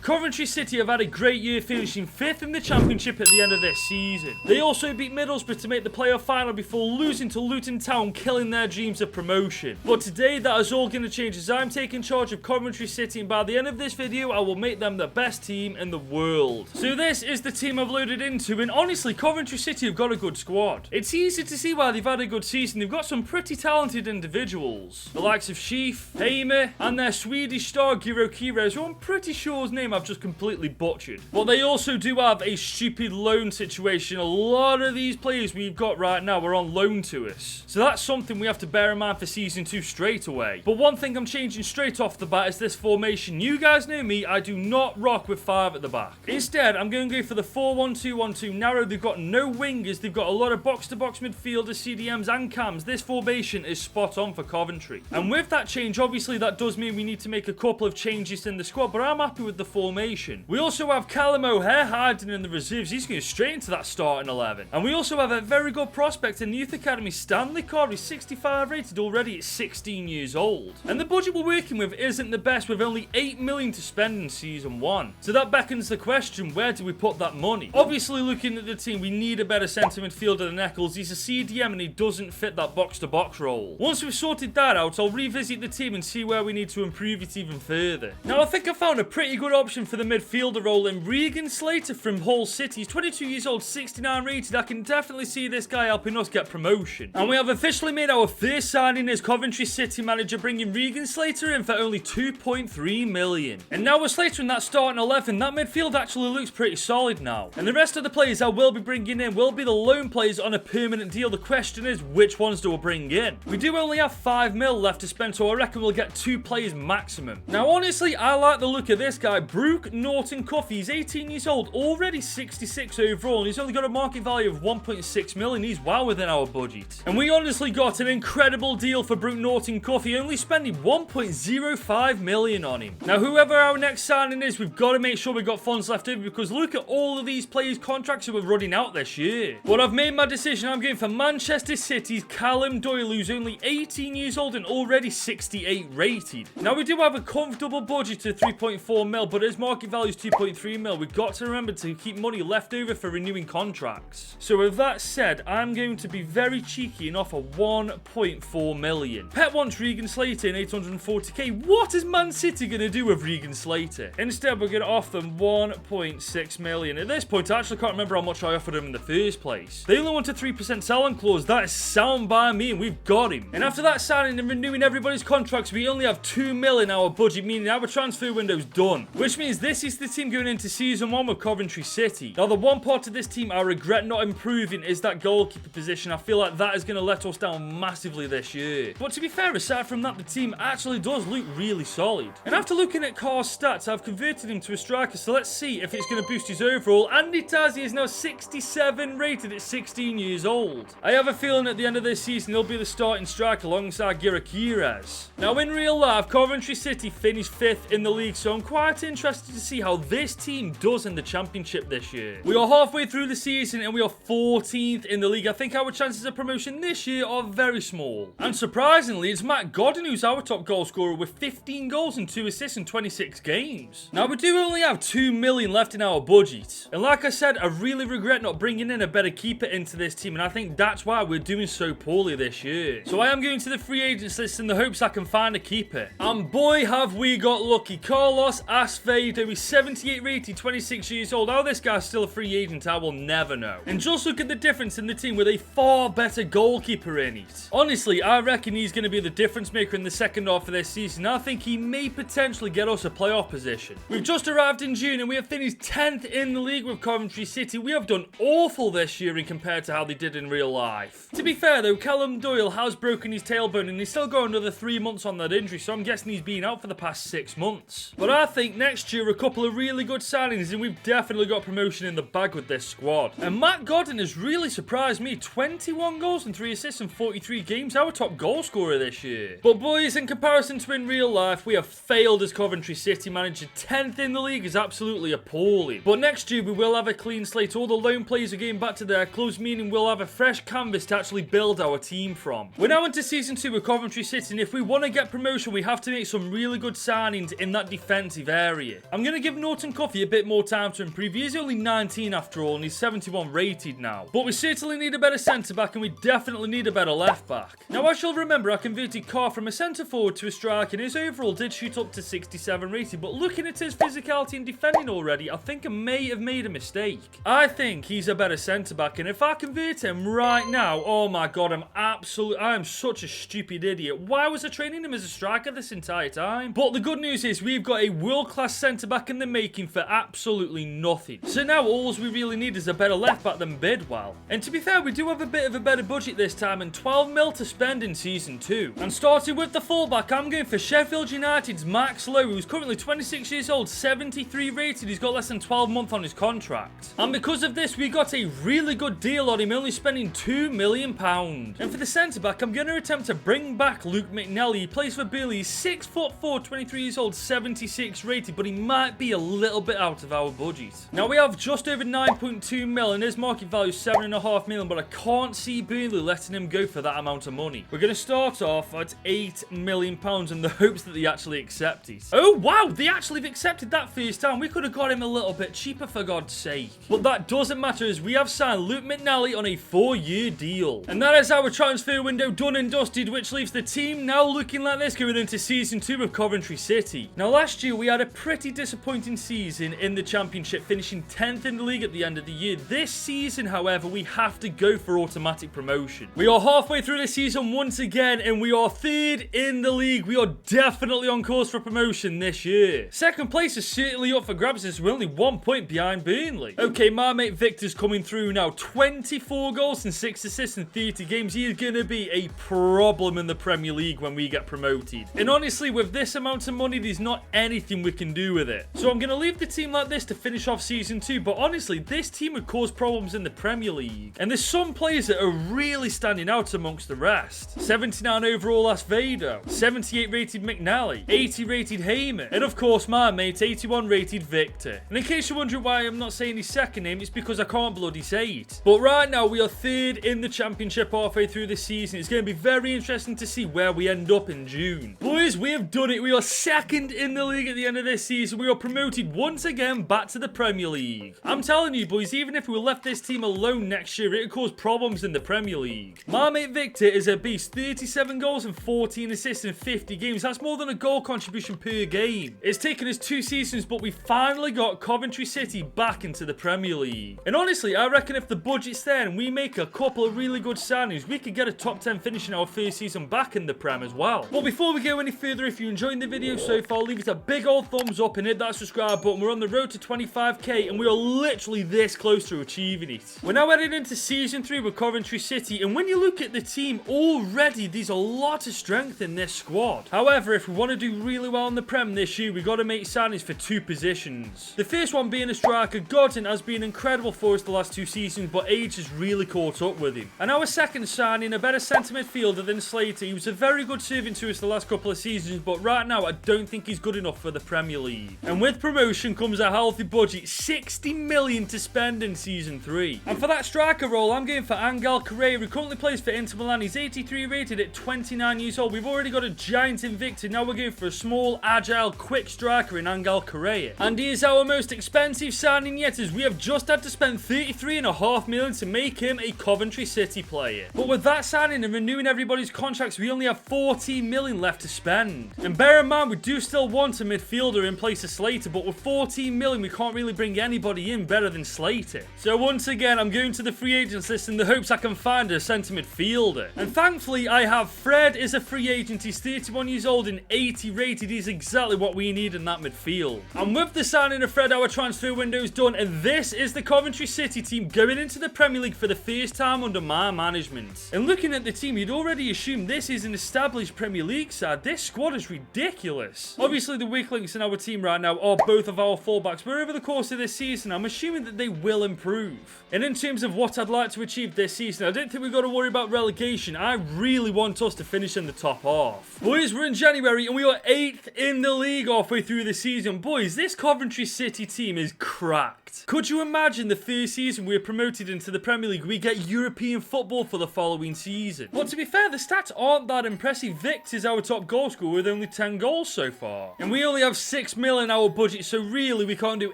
Coventry City have had a great year, finishing 5th in the Championship at the end of this season. They also beat Middlesbrough to make the playoff final before losing to Luton Town, killing their dreams of promotion. But today that is all going to change as I'm taking charge of Coventry City, and by the end of this video I will make them the best team in the world. So this is the team I've loaded into, and honestly Coventry City have got a good squad. It's easy to see why they've had a good season. They've got some pretty talented individuals. The likes of Sheaf, Hamer, and their Swedish star Giro Kires, who I'm pretty sure his name I've just completely butchered. But they also do have a stupid loan situation. A lot of these players we've got right now are on loan to us. So that's something we have to bear in mind for Season 2 straight away. But one thing I'm changing straight off the bat is this formation. You guys know me, I do not rock with 5 at the back. Instead, I'm going to go for the 4-1-2-1-2 narrow. They've got no wingers. They've got a lot of box-to-box midfielders, CDMs and cams. This formation is spot on for Coventry. And with that change, obviously that does mean we need to make a couple of changes in the squad, but I'm happy with the formation. We also have Callum O'Hare hiding in the reserves. He's going straight into that starting 11. And we also have a very good prospect in the Youth Academy, Stanley Carr. He's 65 rated already at 16 years old. And the budget we're working with isn't the best, with only 8 million to spend in Season 1. So that beckons the question, where do we put that money? Obviously, looking at the team, we need a better centre midfielder than Eccles. He's a CDM and he doesn't fit that box-to-box role. Once we've sorted that out, I'll revisit the team and see where we need to improve it even further. Now, I think I found a pretty good option for the midfielder role in Regan Slater from Hull City. He's 22 years old, 69 rated. I can definitely see this guy helping us get promotion. And we have officially made our first signing as Coventry City manager, bringing Regan Slater in for only 2.3 million. And now with Slater in that starting 11, that midfield actually looks pretty solid now. And the rest of the players I will be bringing in will be the loan players on a permanent deal. The question is, which ones do we bring in? We do only have 5 mil left to spend, so I reckon we'll get 2 players maximum. Now, honestly, I like the look of this guy, Brooke Norton Cuffy. He's 18 years old, already 66 overall, and he's only got a market value of 1.6 million. He's well within our budget. And we honestly got an incredible deal for Brooke Norton Cuffy, only spending 1.05 million on him. Now, whoever our next signing is, we've got to make sure we've got funds left over, because look at all of these players' contracts who are running out this year. But I've made my decision. I'm going for Manchester City's Callum Doyle, who's only 18 years old and already 68 rated. Now, we do have a comfortable budget of 3.4 mil, but his market value is 2.3 mil. We've got to remember to keep money left over for renewing contracts. So with that said, I'm going to be very cheeky and offer 1.4 million. Pep wants Regan Slater in 840k. What is Man City going to do with Regan Slater? Instead, we're going to offer them 1.6 million. At this point, I actually can't remember how much I offered him in the first place. They only want a 3% selling clause. That is sound by me, and we've got him. And after that signing and renewing everybody's contracts, we only have 2 mil in our budget, meaning our transfer window's done. Which means this is the team going into Season 1 with Coventry City. Now, the one part of this team I regret not improving is that goalkeeper position. I feel like that is going to let us down massively this year. But to be fair, aside from that, the team actually does look really solid. And after looking at Carr's stats, I've converted him to a striker, so let's see if it's going to boost his overall. And it has. He is now 67 rated at 16 years old. I have a feeling at the end of this season he'll be the starting striker alongside Giro Kires. Now, in real life, Coventry City finished 5th in the league, so I'm quite interested to see how this team does in the Championship this year. We are halfway through the season and we are 14th in the league. I think our chances of promotion this year are very small. And surprisingly, it's Matt Godwin who's our top goal scorer with 15 goals and 2 assists in 26 games. Now, we do only have 2 million left in our budget. And like I said, I really regret not bringing in a better keeper into this team, and I think that's why we're doing so poorly this year. So I am going to the free agents list in the hopes I can find a keeper. And boy, have we got lucky. Carlos Acevedo, he's 78 rated, 26 years old. How this guy's still a free agent, I will never know. And just look at the difference in the team with a far better goalkeeper in it. Honestly, I reckon he's going to be the difference maker in the second half of this season. I think he may potentially get us a playoff position. We've just arrived in June and we have finished 10th in the league with Coventry City. We have done awful this year in compared to how they did in real life. To be fair though, Callum Doyle has broken his tailbone and he's still got another 3 months on that injury, so I'm guessing he's been out for the past 6 months. But I think next year a couple of really good signings and we've definitely got promotion in the bag with this squad. And Matt Godwin has really surprised me. 21 goals and 3 assists in 43 games, our top goal scorer this year. But boys, in comparison to in real life, we have failed as Coventry City manager. 10th in the league is absolutely appalling. But next year we will have a clean slate. All the loan players are getting back to their clubs, meaning we'll have a fresh canvas to actually build our team from. We're now into Season 2 with Coventry City, and if we want to get promotion, we have to make some really good signings in that defensive area. player. I'm going to give Norton Coffey a bit more time to improve. He is only 19 after all, and he's 71 rated now. But we certainly need a better centre-back, and we definitely need a better left-back. Now, as you'll remember, I converted Carr from a centre-forward to a striker, and his overall did shoot up to 67 rated. But looking at his physicality and defending already, I think I may have made a mistake. I think he's a better centre-back, and if I convert him right now, oh my god, I am such a stupid idiot. Why was I training him as a striker this entire time? But the good news is we've got a world-class centre-back in the making for absolutely nothing. So now all we really need is a better left-back than Bidwell. And to be fair, we do have a bit of a better budget this time and 12 mil to spend in Season 2. And starting with the fullback, I'm going for Sheffield United's Max Lowe, who's currently 26 years old, 73 rated. He's got less than 12 months on his contract. And because of this, we got a really good deal on him, only spending £2 million. And for the centre-back, I'm going to attempt to bring back Luke McNally. He plays for Burnley. He's 6'4", 23 years old, 76 rated, but he might be a little bit out of our budget. Now, we have just over 9.2 mil, and his market value is 7.5 million, but I can't see Burnley letting him go for that amount of money. We're going to start off at £8 million in the hopes that they actually accept it. Oh, wow, they actually have accepted that first time. We could have got him a little bit cheaper, for God's sake. But that doesn't matter, as we have signed Luke McNally on a 4-year deal. And that is our transfer window done and dusted, which leaves the team now looking like this going into Season 2 of Coventry City. Now, last year we had a pretty disappointing season in the Championship, finishing 10th in the league at the end of the year. This season, however, we have to go for automatic promotion. We are halfway through the season once again, and we are 3rd in the league. We are definitely on course for promotion this year. Second place is certainly up for grabs, as we're only 1 point behind Burnley. Okay, my mate Victor's coming through now. 24 goals and 6 assists in 30 games. He is going to be a problem in the Premier League when we get promoted. And honestly, with this amount of money, there's not anything we can do with it. So I'm going to leave the team like this to finish off Season 2. But honestly, this team would cause problems in the Premier League. And there's some players that are really standing out amongst the rest. 79 overall Asvedo, 78 rated McNally, 80 rated Heyman, and of course my mate 81 rated Victor. And in case you're wondering why I'm not saying his second name, it's because I can't bloody say it. But right now we are 3rd in the Championship halfway through the season. It's going to be very interesting to see where we end up in June. Boys, we have done it. We are 2nd in the league at the end of this season. We are promoted once again back to the Premier League. I'm telling you, boys, even if we left this team alone next year, it would cause problems in the Premier League. My mate Victor is a beast. 37 goals and 14 assists in 50 games. That's more than a goal contribution per game. It's taken us 2 seasons, but we finally got Coventry City back into the Premier League. And honestly, I reckon if the budget's there and we make a couple of really good signings, we could get a top 10 finish in our first season back in the Prem as well. But before we go any further, if you're enjoying the video so far, leave it a big old thumbs up and hit that subscribe button. We're on the road to 25k and we are literally this close to achieving it. We're now headed into Season 3 with Coventry City, and when you look at the team already, there's a lot of strength in this squad. However, if we want to do really well in the Prem this year, we've got to make signings for 2 positions. The first one being a striker. Goodwin has been incredible for us the last 2 seasons, but age has really caught up with him. And our second signing, a better centre midfielder than Slater. He was a very good servant to us the last couple of seasons, but right now I don't think he's good enough for the Premier League. And with promotion comes a healthy budget, 60 million to spend in Season 3. And for that striker role, I'm going for Angel Correa, who currently plays for Inter Milan. He's 83 rated at 29 years old. We've already got a giant in Victor. Now we're going for a small, agile, quick striker in Angel Correa. And he is our most expensive signing yet, as we have just had to spend 33.5 million to make him a Coventry City player. But with that signing and renewing everybody's contracts, we only have 14 million left to spend. And bear in mind, we do still want a midfielder in place of Slater, but with 14 million, we can't really bring anybody in better than Slater. So once again, I'm going to the free agents list in the hopes I can find a centre midfielder. And thankfully, I have Fred is a free agent. He's 31 years old and 80 rated. He's exactly what we need in that midfield. And with the signing of Fred, our transfer window is done, and this is the Coventry City team going into the Premier League for the first time under my management. And looking at the team, you'd already assume this is an established Premier League side. This squad is ridiculous. Obviously, the weak links in our team right now are both of our fullbacks, but over the course of this season, I'm assuming that they will improve. And in terms of what I'd like to achieve this season, I don't think we've got to worry about relegation. I really want us to finish in the top half. Boys, we're in January and we are 8th in the league halfway through the season. Boys, this Coventry City team is cracked. Could you imagine the first season we're promoted into the Premier League, we get European football for the following season? But to be fair, the stats aren't that impressive. Victor's our top goal scorer with only 10 goals so far. And we only have £6 mil in our budget, so really we can't do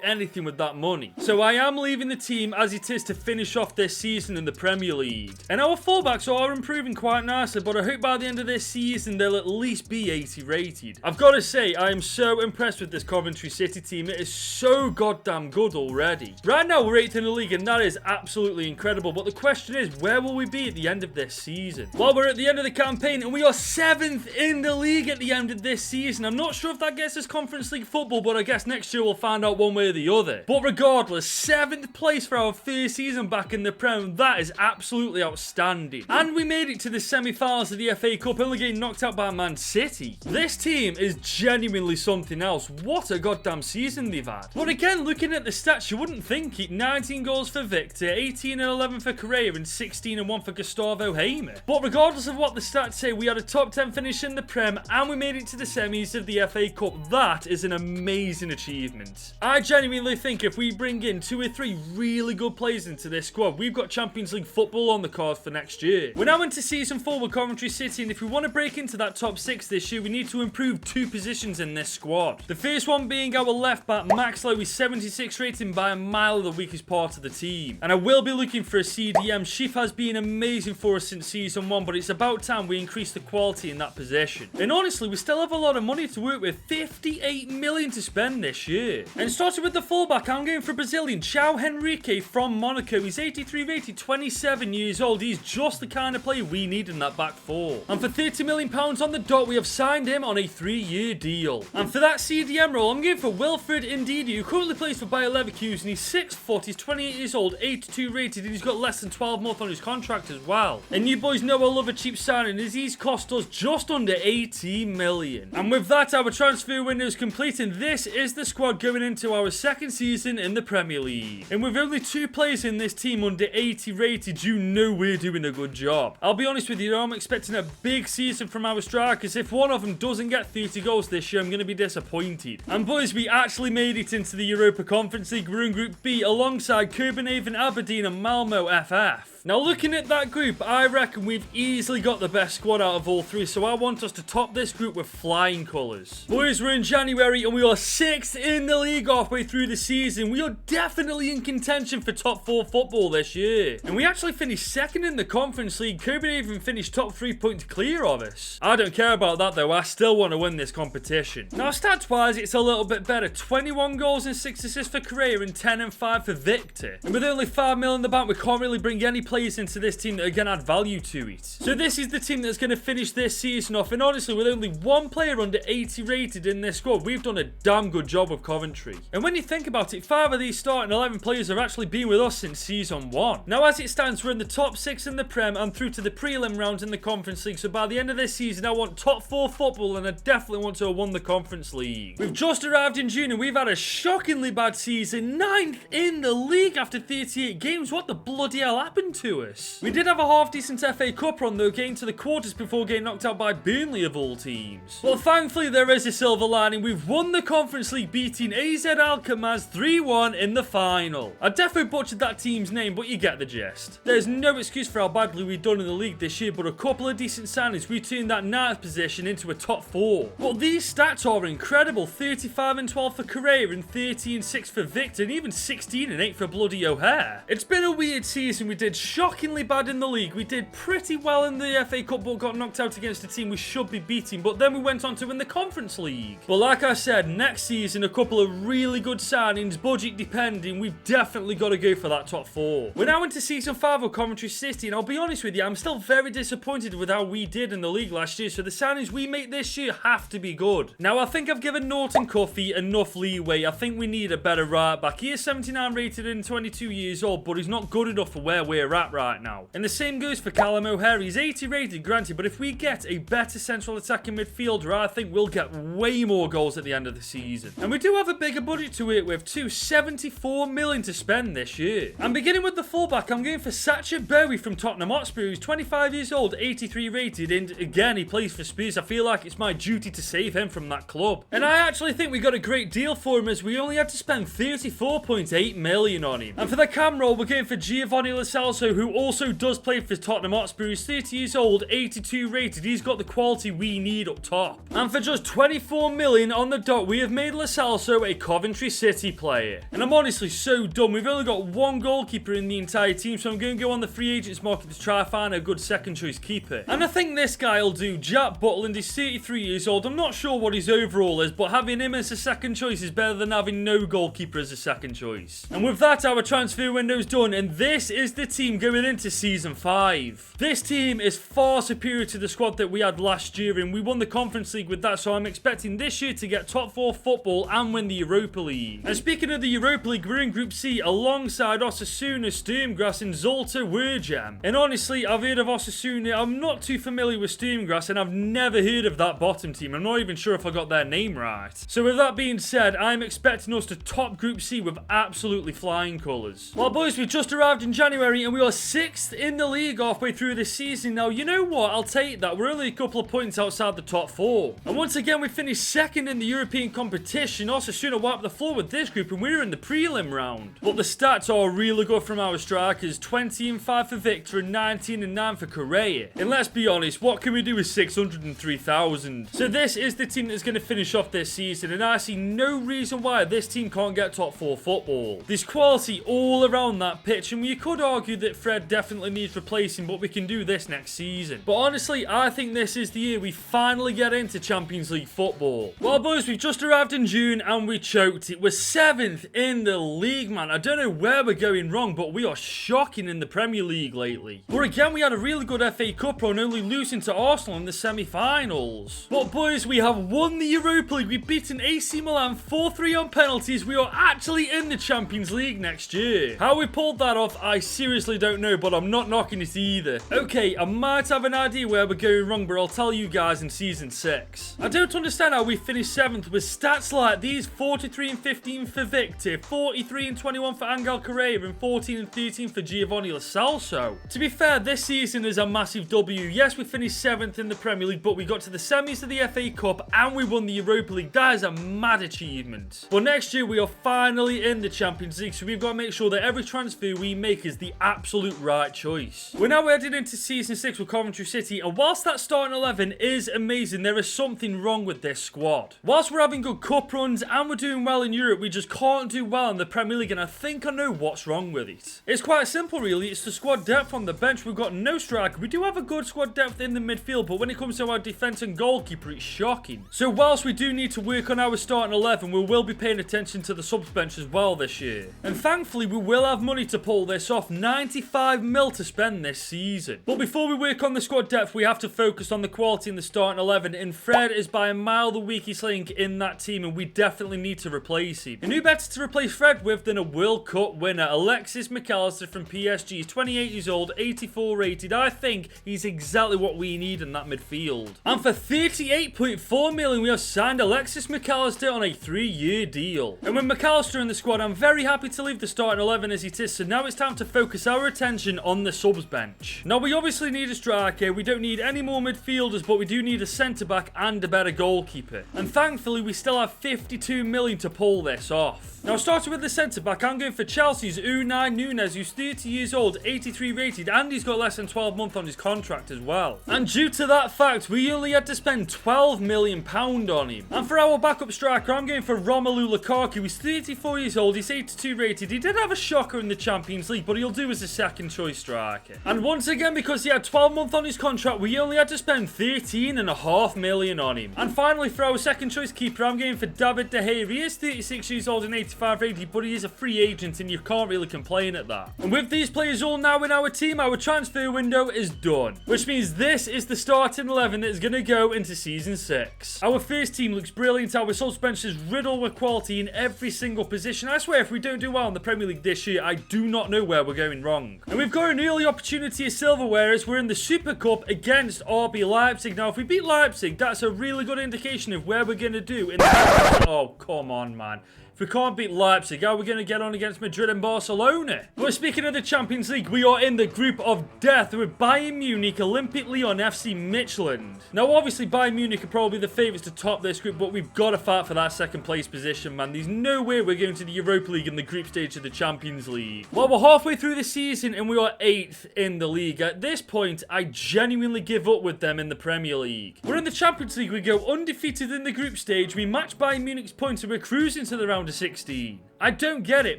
anything with that money. So I am leaving the team as it is to finish off this season in the Premier League. And our fullbacks are improving quite nicely, but I hope by the end of this season they'll at least be 80 rated. I've got to say, I am so impressed with this Coventry City team. It is so goddamn good already. Right now we're 8th in the league, and that is absolutely incredible, but the question is, where will we be at the end of this season? Well, we're at the end of the campaign, and we are 7th in the league at the end of this season. I'm not sure if that gets us Conference League football, but I guess next year we'll find out one way or the other. But regardless, 7th place for our first season back in the Prem, that is absolutely outstanding. And we made it to the semi-finals of the FA Cup, only getting knocked out by Man City. This team is genuinely something else. What a goddamn season they've had. But again, looking at the stats, you wouldn't think it. 19 goals for Victor, 18 and 11 for Correa, and 16 and 1 for Gustavo Hamer. But regardless of what the stats say, we had a top 10 finish in the Prem, and we made it to the semis of the FA Cup. That is an amazing achievement. I genuinely think if we bring in 2 or 3 really good players into this squad, we've got Champions League football on the cards for next year. We're now into season 4 with Coventry City, and if we want to break into that top 6 this year, we need to improve 2 positions in this squad. The first one being our left back, Max Lowe, is 76 rating, by a mile the weakest part of the team. And I will be looking for a CDM. Shif has been amazing for us since season 1, but it's about time we increase the quality in that position. And honestly, we still have a lot of money to work with, 58 million to spend this year. And starting with the fullback, I'm going for Brazilian João Henrique from Monaco. He's 83 rated, 27 years old. He's just the kind of player we need in that back four. And for £30 million on the dot, we have signed him on a 3-year deal. And for that CDM role, I'm going for Wilfred Ndidi, who currently plays for Bayer Leverkusen. He's 6 foot, he's 28 years old, 82 rated, and he's got less than 12 months on his contract as well. And you boys know I love a cheap signing, as he's cost us just under 18 million. And with that, our transfer window is complete, and this is the squad going into our second season in the Premier League. And with only 2 players in this team under 80 rated, you know we're doing a good job. I'll be honest with you, I'm expecting a big season from our strikers. If one of them doesn't get 30 goals this year, I'm going to be disappointed. And boys, we actually made it into the Europa Conference League. We're in Group B alongside Copenhagen, Aberdeen and Malmo FF. Now, looking at that group, I reckon we've easily got the best squad out of all 3, so I want us to top this group with flying colours. Boys, we're in January and we are 6th in the league halfway through the season. We are definitely in contention for top 4 football this year. And we actually finished 2nd in the Conference League. Copenhagen finished top 3 points clear of us. I don't care about that though, I still want to win this competition. Now, stats-wise, it's a little bit better. 21 goals and 6 assists for Correa and 10 and 5 for Victor. And with only 5 mil in the bank, we can't really bring any players into this team that are going to add value to it. So this is the team that's going to finish this season off, and honestly, with only 1 player under 80 rated in this squad, we've done a damn good job with Coventry. And when you think about it, 5 of these starting 11 players have actually been with us since season 1. Now, as it stands, we're in the top 6 in the Prem and through to the prelim rounds in the Conference League, so by the end of this season, I want top 4 football, and I definitely want to have won the Conference League. We've just arrived in June, and we've had a shockingly bad season, 9th in the league after 38 games. What the bloody hell happened to us? We did have a half-decent FA Cup run though, getting to the quarters before getting knocked out by Burnley of all teams. Well, thankfully there is a silver lining. We've won the Conference League, beating AZ Alkmaar 3-1 in the final. I definitely butchered that team's name, but you get the gist. There's no excuse for how badly we've done in the league this year, but a couple of decent signings, we turned that 9th position into a top 4. But these stats are incredible. 35 and 12 for Correa and 30 and 6 for Victor, and even 16 and 8 for bloody O'Hare. It's been a weird season. We did shockingly bad in the league. We did pretty well in the FA Cup, but got knocked out against a team we should be beating, but then we went on to win the Conference League. But like I said, next season, a couple of really good signings, budget depending, we've definitely got to go for that top 4. We're now into season 5 of Coventry City, and I'll be honest with you, I'm still very disappointed with how we did in the league last year, so the signings we make this year have to be good. Now, I think I've given Norton Cuffy enough leeway. I think we need a better right back. He is 79 rated and 22 years old, but he's not good enough for where we're at right now. And the same goes for Callum O'Hare. He's 80 rated, granted, but if we get a better central attacking midfielder, I think we'll get way more goals at the end of the season. And we do have a bigger budget to work with too, 74 million to spend this year. And beginning with the fullback, I'm going for Sacha Bowie from Tottenham Hotspur. He's 25 years old, 83 rated, and again, he plays for Spurs. I feel like it's my duty to save him from that club. And I actually think we got a great deal for him, as we only had to spend 34.8 million on him. And for the cam role, we're going for Giovanni Lo Celso, who also does play for Tottenham Hotspur. He's 30 years old, 82 rated. He's got the quality we need up top. And for just 24 million on the dot, got, we have made Lo Celso a Coventry City player. And I'm honestly so dumb. We've only got one goalkeeper in the entire team, so I'm going to go on the free agents market to try to find a good second choice keeper. And I think this guy will do. Jack Butland is 33 years old. I'm not sure what his overall is, but having him as a second choice is better than having no goalkeeper as a second choice. And with that, our transfer window's done, and this is the team going into Season 5. This team is far superior to the squad that we had last year, and we won the Conference League with that, so I'm expecting this year to get top 4 football and win the Europa League. And speaking of the Europa League, we're in Group C alongside Osasuna, Sturmgrass and Zulte Waregem. And honestly, I've heard of Osasuna. I'm not too familiar with Sturmgrass, and I've never heard of that bottom team. I'm not even sure if I got their name right. So with that being said, I'm expecting us to top Group C with absolutely flying colours. Well, boys, we just arrived in January, and we are 6th in the league halfway through this season. Now, you know what? I'll take that. We're only a couple of points outside the top 4. And once again, we finished 2nd in the European competition. Osasuna wiped the floor with this group, and we're in the prelim round. But the stats are really good from our strikers. 20-5 for Victor and 19-9 for Correa. And let's be honest, what can we do with 603,000? So this is the team that's going to finish off this season, and I see no reason why this team can't get top 4 football. There's quality all around that pitch, and you could argue that Fred definitely needs replacing, but we can do this next season. But honestly, I think this is the year we finally get into Champions League football. Well, boys, we've just arrived in June, and we choked it. We're 7th in the league, man. I don't know where we're going wrong, but we are shocking in the Premier League lately. But again, we had a really good FA Cup run, only losing to Arsenal in the semi-finals. But boys, we have won the Europa League. We've beaten AC Milan 4-3 on penalties. We are actually in the Champions League next year. How we pulled that off, I seriously don't know, but I'm not knocking it either. Okay, I might have an idea where we're going wrong, but I'll tell you guys in Season 6. I don't understand how we finished 7th with stats like these: 43-15 for Victor, 43-21 for Angel Correa, and 14-13 for Giovanni Lo Celso. To be fair, this season is a massive W. Yes, we finished 7th in the Premier League, but we got to the semis of the FA Cup and we won the Europa League. That is a mad achievement. But next year, we are finally in the Champions League, so we've got to make sure that every transfer we make is the absolute right choice. We're now heading into Season 6 with Coventry City, and whilst that starting 11 is amazing, there is something wrong with this squad. Whilst we're having good cup runs and we're doing well in Europe, we just can't do well in the Premier League, and I think I know what's wrong with it. It's quite simple, really. It's the squad depth on the bench. We've got no striker. We do have a good squad depth in the midfield, but when it comes to our defence and goalkeeper, it's shocking. So whilst we do need to work on our starting 11, we will be paying attention to the subs bench as well this year. And thankfully, we will have money to pull this off. 95 mil to spend this season. But before we work on the squad depth, we have to focus on the quality in the starting 11, and Fred is by a mile the weakest link in that team, and we definitely need to replace him. And who better to replace Fred with than a World Cup winner? Alexis McAllister from PSG. He's 28 years old, 84 rated. I think he's exactly what we need in that midfield. And for 38.4 million, we have signed Alexis McAllister on a 3-year deal. And with McAllister in the squad, I'm very happy to leave the starting 11 as it is, so now it's time to focus our attention on the subs bench. Now, we obviously need a striker. We don't need any more midfielders, but we do need a centre-back and a better goalkeeper. And thankfully, we still have 52 million to pull this off. Now, starting with the centre-back, I'm going for Chelsea's Unai Nunes, who's 30 years old, 83 rated, and he's got less than 12 months on his contract as well. And due to that fact, we only had to spend £12 million on him. And for our backup striker, I'm going for Romelu Lukaku. He's 34 years old, he's 82 rated. He did have a shocker in the Champions League, but he'll do as a second choice striker. And once again, because he had 12 months on his contract, we only had to spend £13.5 million on him. And finally, for our second choice keeper, I'm going for David De Gea. He is 36 years old and 85 rated, but he is a free agent, and you can't really complain at that. And with these players all now in our team, our transfer window is done, which means this is the starting 11 that is going to go into Season 6. Our first team looks brilliant. Our subs bench is riddled with quality in every single position. I swear, if we don't do well in the Premier League this year, I do not know where we're going wrong. And we've got an early opportunity of silverware as we're in the Super Cup against RB Leipzig. Now, if we beat Leipzig, that's a really good indication of where we're going to do in the... Oh, come on, man. If we can't beat Leipzig, how are we going to get on against Madrid and Barcelona? But speaking of the Champions League, we are in the group of death with Bayern Munich, Olympique Lyon, FC Midtjylland. Now, obviously, Bayern Munich are probably the favourites to top this group, but we've got to fight for that second place position, man. There's no way we're going to the Europa League in the group stage of the Champions League. Well, we're halfway through the season and we are 8th in the league. At this point, I genuinely give up with them in the Premier League. We're in the Champions League. We go undefeated in the group stage. We match Bayern Munich's points and we're cruising to the round of 16. I don't get it.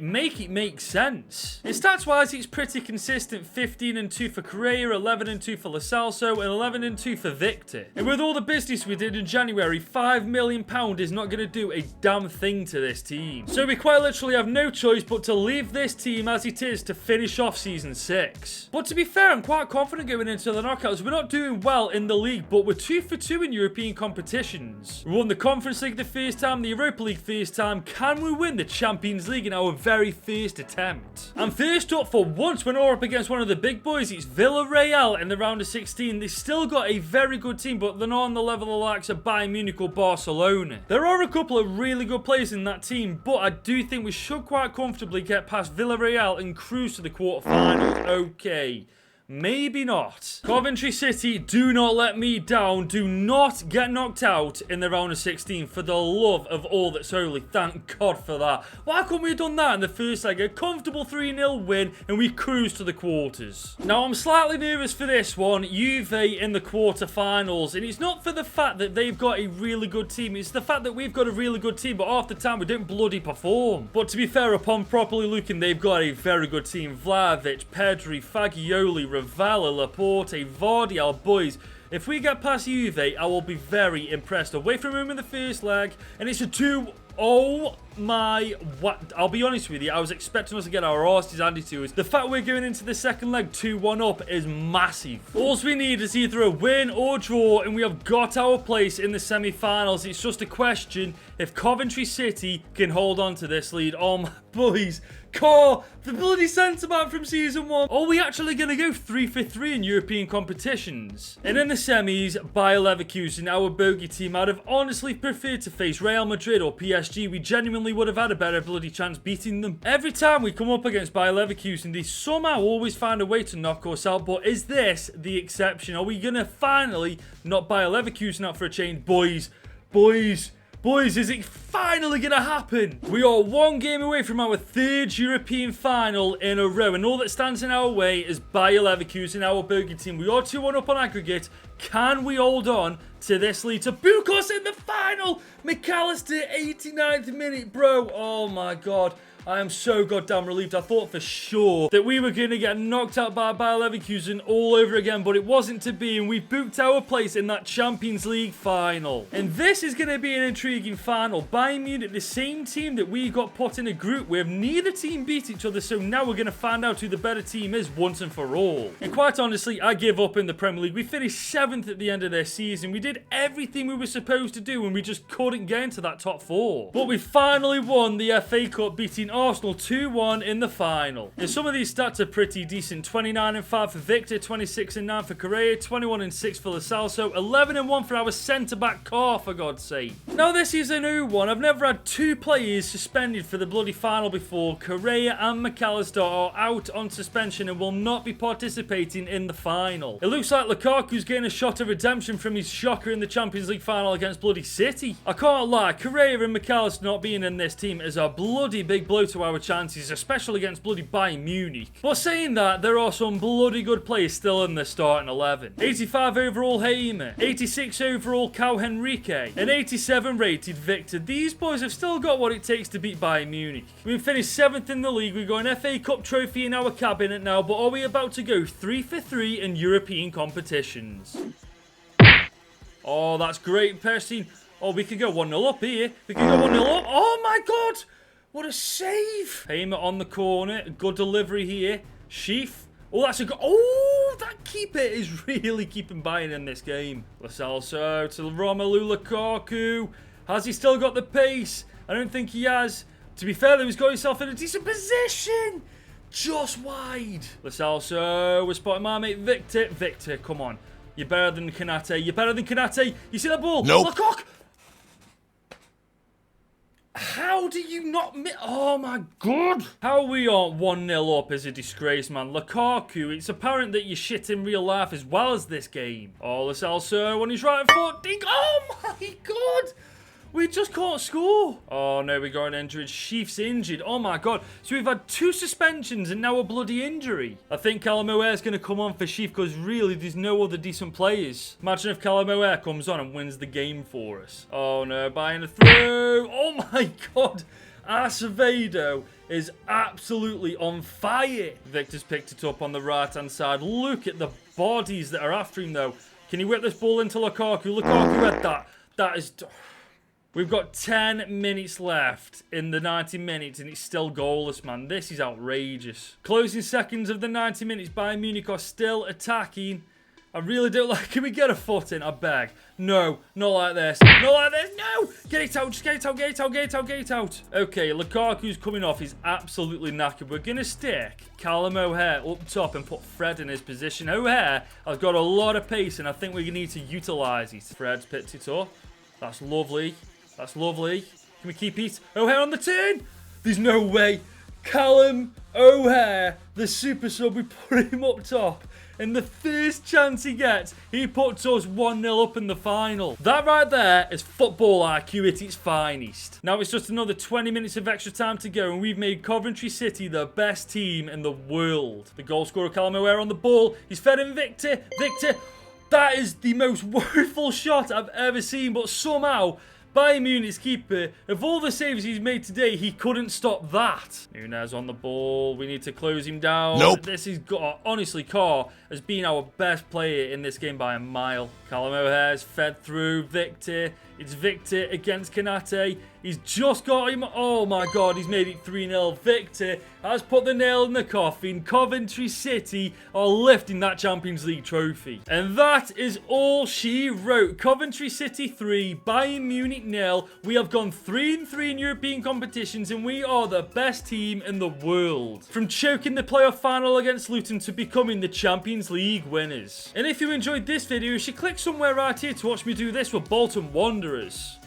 Make it make sense. In stats-wise, it's pretty consistent. 15-2 for Correa, 11-2 for Lo Celso, and 11-2 for Victor. And with all the business we did in January, £5 million is not going to do a damn thing to this team. So we quite literally have no choice but to leave this team as it is to finish off Season 6. But to be fair, I'm quite confident going into the knockouts. We're not doing well in the league, but we're 2 for 2 in European competitions. We won the Conference League the first time, the Europa League first time. Can we win the Champions League in our very first attempt? And first up, for once when we're up against one of the big boys, it's Villarreal in the round of 16. They've still got a very good team, but they're not on the level of the likes of Bayern Munich or Barcelona. There are a couple of really good players in that team, but I do think we should quite comfortably get past Villarreal and cruise to the quarterfinals. Okay. Maybe not. Coventry City, do not let me down. Do not get knocked out in the round of 16 for the love of all that's holy. Thank God for that. Why couldn't we have done that in the first leg? A comfortable 3-0 win and we cruise to the quarters. Now, I'm slightly nervous for this one. Juve in the quarterfinals. And it's not for the fact that they've got a really good team. It's the fact that we've got a really good team, but half the time we don't bloody perform. But to be fair, upon properly looking, they've got a very good team. Vlahovic, Pedri, Fagioli, Ravala, Laporte, Vardy, our boys. If we get past Juve, I will be very impressed. Away from home in the first leg, and it's a 2. Oh my, what? I'll be honest with you, I was expecting us to get our arses handed to us. The fact we're going into the second leg 2-1 up is massive. All we need is either a win or draw, and we have got our place in the semi-finals. It's just a question if Coventry City can hold on to this lead. Oh my boys. Car, the bloody centre-back from Season 1. Are we actually going to go 3 for 3 in European competitions? And in the semis, Bayer Leverkusen, our bogey team, I'd have honestly preferred to face Real Madrid or PSG. We genuinely would have had a better bloody chance beating them. Every time we come up against Bayer Leverkusen, they somehow always find a way to knock us out. But is this the exception? Are we going to finally knock Bayer Leverkusen out for a change? Boys, is it finally going to happen? We are 1 game away from our 3rd European final in a row. And all that stands in our way is Bayer Leverkusen, our bogey team. We are 2-1 up on aggregate. Can we hold on to this lead to book us in the final? McAllister, 89th minute, bro. Oh my God. I am so goddamn relieved. I thought for sure that we were going to get knocked out by Bayer Leverkusen all over again, but it wasn't to be, and we booked our place in that Champions League final. And this is going to be an intriguing final. Bayern Munich, the same team that we got put in a group with, neither team beat each other, so now we're going to find out who the better team is once and for all. And quite honestly, I give up in the Premier League. We finished 7th at the end of their season. We did everything we were supposed to do, and we just couldn't get into that top 4. But we finally won the FA Cup, beating Arsenal 2-1 in the final. And some of these stats are pretty decent. 29-5 for Victor, 26-9 for Correa, 21-6 for Lo Celso, 11-1 for our centre-back Car, for God's sake. Now this is a new one. I've never had 2 players suspended for the bloody final before. Correa and McAllister are out on suspension and will not be participating in the final. It looks like Lukaku's getting a shot of redemption from his shocker in the Champions League final against bloody City. I can't lie, Correa and McAllister not being in this team is a bloody big blow to our chances, especially against bloody Bayern Munich. But saying that, there are some bloody good players still in the starting 11. 85 overall Heimer, 86 overall Cao Henrique, and 87 rated Victor. These boys have still got what it takes to beat Bayern Munich. We've finished 7th in the league, we've got an FA Cup trophy in our cabinet now, but are we about to go 3 for 3 in European competitions? Oh, that's great passing. Oh, we could go 1-0 up here. We could go 1-0 up. Oh my God! What a save! Heimer on the corner. Good delivery here. Sheaf. Oh, that's a good... Oh, that keeper is really keeping Bayern in this game. Lo Celso to Romelu Lukaku. Has he still got the pace? I don't think he has. To be fair, though, he's got himself in a decent position. Just wide. Lo Celso. We're spotting my mate Victor. Victor, come on. You're better than Kanate. You're better than Kanate. You see that ball? Nope. Lukaku. How do you not oh my god. How we aren't 1-0 up is a disgrace, man. Lukaku, it's apparent that you're shit in real life as well as this game. Oh, Lo Celso on his right foot. Dink. Oh my god. We just can't score. Oh no, we got an injury. Sheaf's injured. Oh my god. So we've had 2 suspensions and now a bloody injury. I think Callum O'Hare's going to come on for Sheaf because really there's no other decent players. Imagine if Callum O'Hare comes on and wins the game for us. Oh no, buying a throw. Oh my god. Acevedo is absolutely on fire. Victor's picked it up on the right hand side. Look at the bodies that are after him though. Can he whip this ball into Lukaku? Lukaku had that. That is... We've got 10 minutes left in the 90 minutes and it's still goalless, man. This is outrageous. Closing seconds of the 90 minutes. Bayern Munich are still attacking. I really don't like... Can we get a foot in? I beg. No, not like this. Not like this. No! Get it out. Just get it out. Get it out. Get it out. Get it out. Okay, Lukaku's coming off. He's absolutely knackered. We're going to stick Callum O'Hare up top and put Fred in his position. O'Hare has got a lot of pace and I think we need to utilise it. Fred's picked it up. That's lovely. That's lovely. Can we keep it? O'Hare on the turn. There's no way. Callum O'Hare, the super sub, we put him up top. And the first chance he gets, he puts us 1-0 up in the final. That right there is football IQ at its finest. Now it's just another 20 minutes of extra time to go and we've made Coventry City the best team in the world. The goal scorer Callum O'Hare on the ball. He's fed in Victor. Victor, that is the most woeful shot I've ever seen, but somehow... Bayern Munich's keeper, of all the saves he's made today, he couldn't stop that. Nunez on the ball. We need to close him down. Nope. This is, honestly, Carr has been our best player in this game by a mile. Callum O'Hare's fed through. Victor. It's Victor against Kanate. He's just got him. Oh my god, he's made it 3-0. Victor has put the nail in the coffin. Coventry City are lifting that Champions League trophy. And that is all she wrote. Coventry City 3, Bayern Munich 0. We have gone 3-3 in European competitions and we are the best team in the world. From choking the playoff final against Luton to becoming the Champions League winners. And if you enjoyed this video, you should click somewhere right here to watch me do this with Bolton Wanderers.